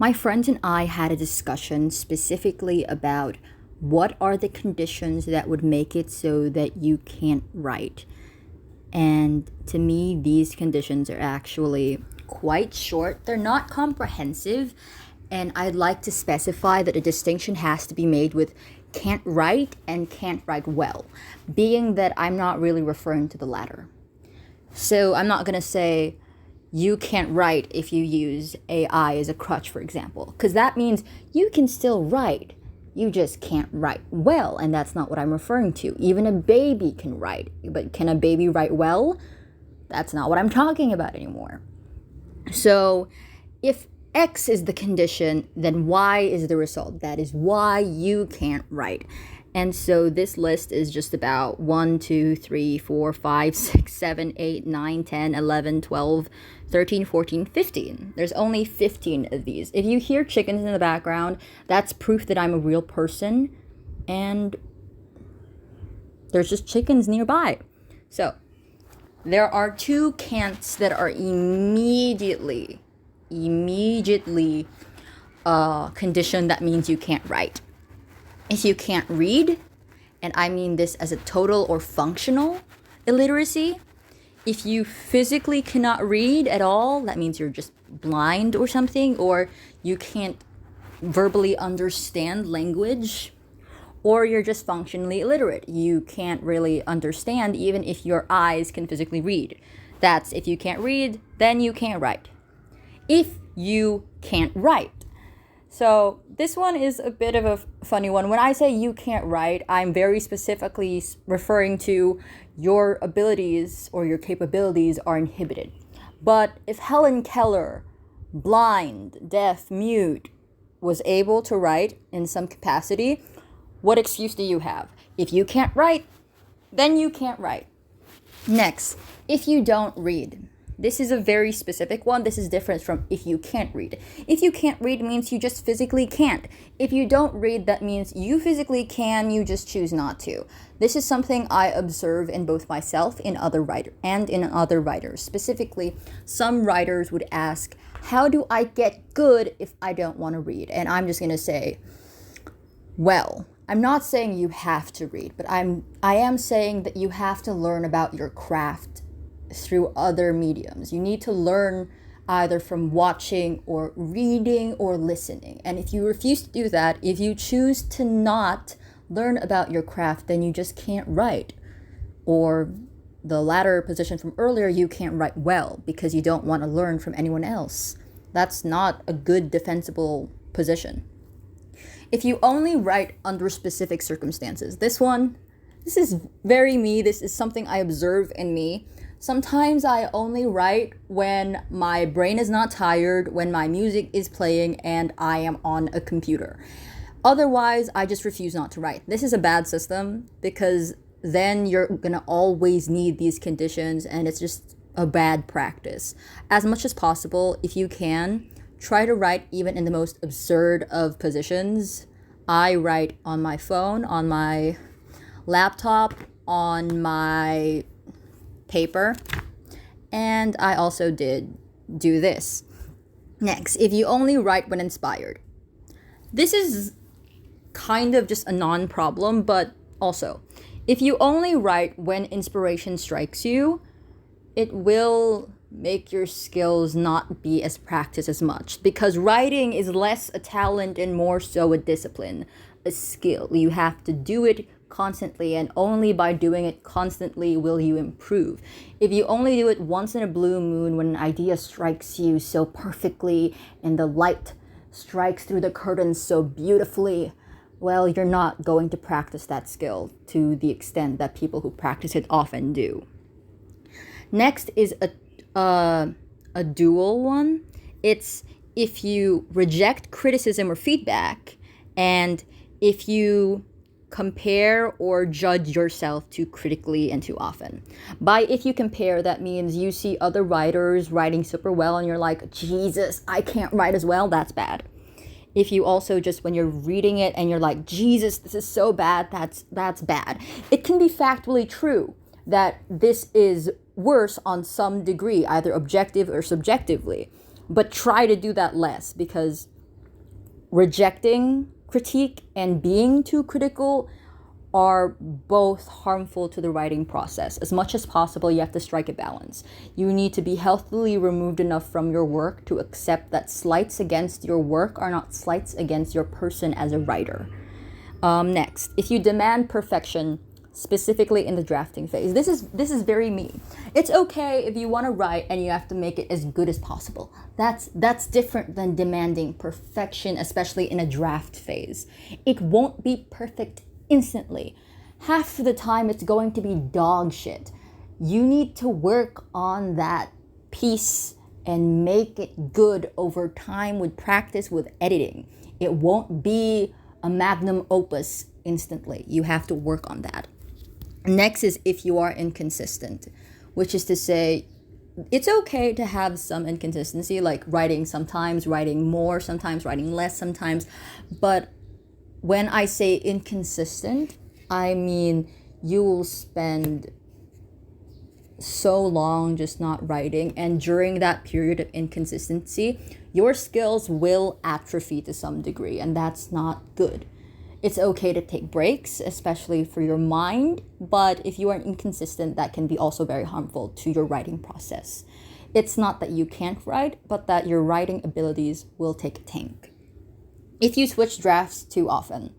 My friends and I had a discussion specifically about what are the conditions that would make it so that you can't write. And to me, these conditions are actually quite short. They're not comprehensive. And I'd like to specify that a distinction has to be made with can't write and can't write well, being that I'm not really referring to the latter. So I'm not going to say you can't write if you use AI as a crutch, for example, because that means you can still write. You just can't write well, and that's not what I'm referring to. Even a baby can write, but can a baby write well? That's not what I'm talking about anymore. So if X is the condition, then Y is the result. That is why you can't write. And so this list is just about 1, 2, 3, 4, 5, 6, 7, 8, 9, 10, 11, 12, 13, 14, 15. There's only 15 of these. If you hear chickens in the background, that's proof that I'm a real person and there's just chickens nearby. So there are two can'ts that are immediately condition that means you can't write. If you can't read, and I mean this as a total or functional illiteracy, if you physically cannot read at all, that means you're just blind or something, or you can't verbally understand language, or you're just functionally illiterate. You can't really understand even if your eyes can physically read. That's if you can't read, then you can't write. If you can't write. So this one is a bit of a funny one. When I say you can't write, I'm very specifically referring to your abilities or your capabilities are inhibited. But if Helen Keller, blind, deaf, mute, was able to write in some capacity, what excuse do you have? If you can't write, then you can't write. Next, if you don't read. This is a very specific one. This is different from if you can't read. If you can't read means you just physically can't. If you don't read, that means you physically can, you just choose not to. This is something I observe in both myself and in other writers. Specifically, some writers would ask, how do I get good if I don't want to read? And I'm just going to say, well, I'm not saying you have to read, but I am saying that you have to learn about your craft through other mediums. You need to learn either from watching or reading or listening. And if you refuse to do that, if you choose to not learn about your craft, then you just can't write. Or the latter position from earlier, you can't write well because you don't want to learn from anyone else. That's not a good defensible position. If you only write under specific circumstances, this is very me. This is something I observe in me. Sometimes I only write when my brain is not tired, when my music is playing, and I am on a computer. Otherwise, I just refuse not to write. This is a bad system because then you're gonna always need these conditions and it's just a bad practice. As much as possible, if you can, try to write even in the most absurd of positions. I write on my phone, on my laptop, on my paper, and I also did do this. Next, if you only write when inspired. This is kind of just a non-problem, but also, if you only write when inspiration strikes you, it will make your skills not be as practiced as much, because writing is less a talent and more so a discipline, a skill. You have to do it constantly, and only by doing it constantly will you improve. If you only do it once in a blue moon when an idea strikes you so perfectly and the light strikes through the curtains so beautifully, well, you're not going to practice that skill to the extent that people who practice it often do. Next is a dual one. It's if you reject criticism or feedback, and if you compare or judge yourself too critically and too often. By if you compare, that means you see other writers writing super well and you're like, Jesus, I can't write as well. That's bad. If you also just, when you're reading it and you're like, Jesus, this is so bad, that's bad. It can be factually true that this is worse on some degree, either objective or subjectively. But try to do that less, because rejecting critique and being too critical are both harmful to the writing process. As much as possible, you have to strike a balance. You need to be healthily removed enough from your work to accept that slights against your work are not slights against your person as a writer. Next, if you demand perfection, specifically in the drafting phase, this is very me. It's okay if you want to write and you have to make it as good as possible. That's different than demanding perfection, especially in a draft phase. It won't be perfect instantly. Half of the time it's going to be dog shit. You need to work on that piece and make it good over time with practice, with editing. It won't be a magnum opus instantly. You have to work on that. Next is if you are inconsistent, which is to say, it's okay to have some inconsistency, like writing sometimes, writing more sometimes, writing less sometimes. But when I say inconsistent, I mean you will spend so long just not writing, and during that period of inconsistency, your skills will atrophy to some degree, and that's not good. It's okay to take breaks, especially for your mind, but if you are inconsistent, that can be also very harmful to your writing process. It's not that you can't write, but that your writing abilities will take a tank. If you switch drafts too often,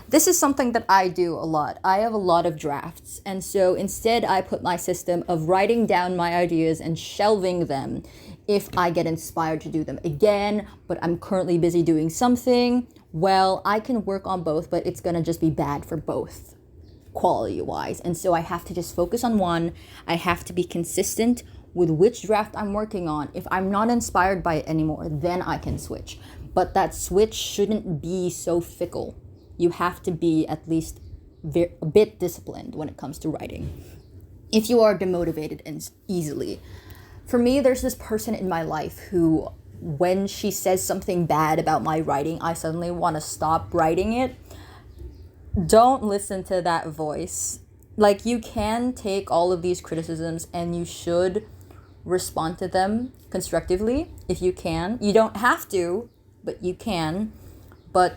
this is something that I do a lot. I have a lot of drafts, and so instead I put my system of writing down my ideas and shelving them if I get inspired to do them again, but I'm currently busy doing something. Well, I can work on both, but it's gonna just be bad for both quality-wise. And so I have to just focus on one. I have to be consistent with which draft I'm working on. If I'm not inspired by it anymore, then I can switch. But that switch shouldn't be so fickle. You have to be at least a bit disciplined when it comes to writing. If you are demotivated and easily, for me, there's this person in my life who, when she says something bad about my writing, I suddenly want to stop writing it. Don't listen to that voice. Like, you can take all of these criticisms and you should respond to them constructively if you can. You don't have to, but you can. But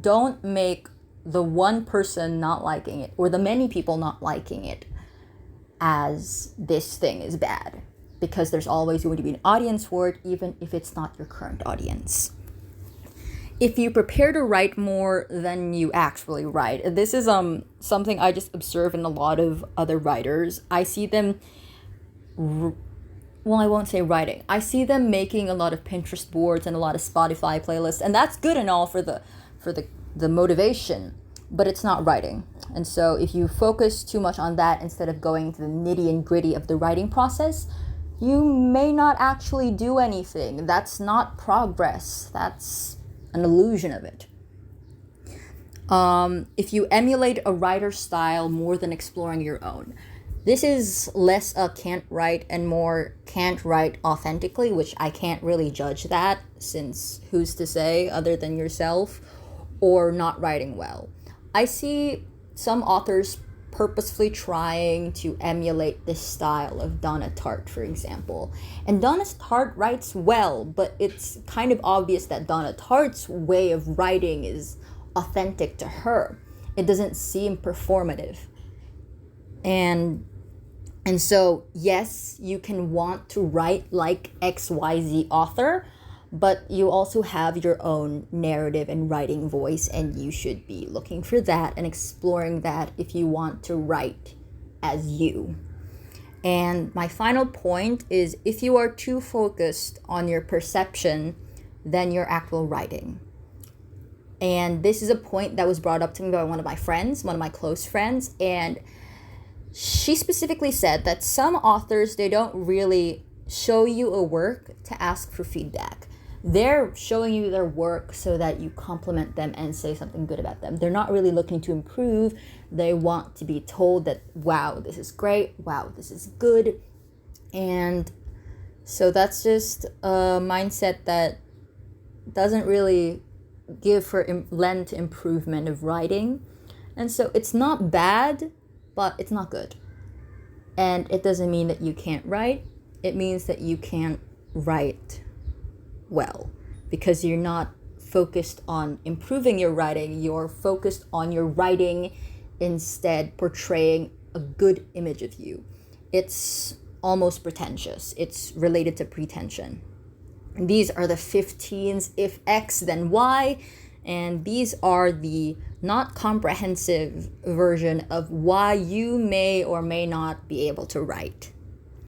don't make the one person not liking it or the many people not liking it as this thing is bad, because there's always going to be an audience for it, even if it's not your current audience. If you prepare to write more than you actually write, this is something I just observe in a lot of other writers. I see them, I won't say writing. I see them making a lot of Pinterest boards and a lot of Spotify playlists, and that's good and all for the motivation, but it's not writing. And so if you focus too much on that instead of going to the nitty and gritty of the writing process, you may not actually do anything. That's not progress. That's an illusion of it. If you emulate a writer's style more than exploring your own, this is less a can't write and more can't write authentically, which I can't really judge that, since who's to say other than yourself, or not writing well. I see some authors purposefully trying to emulate this style of Donna Tartt, for example. And Donna Tartt writes well, but it's kind of obvious that Donna Tartt's way of writing is authentic to her. It doesn't seem performative. And so, yes, you can want to write like XYZ author, but you also have your own narrative and writing voice, and you should be looking for that and exploring that if you want to write as you. And my final point is, if you are too focused on your perception than your actual writing. And this is a point that was brought up to me by one of my friends, one of my close friends, and she specifically said that some authors, they don't really show you a work to ask for feedback. They're showing you their work so that you compliment them and say something good about them. They're not really looking to improve. They want to be told that, wow, this is great. Wow, this is good. And so that's just a mindset that doesn't really lend to improvement of writing. And so it's not bad, but it's not good. And it doesn't mean that you can't write. It means that you can't write well, because you're not focused on improving your writing. You're focused on your writing instead portraying a good image of you. It's almost pretentious. It's related to pretension. And these are the 15s. If X, then Y. And these are the not comprehensive version of why you may or may not be able to write.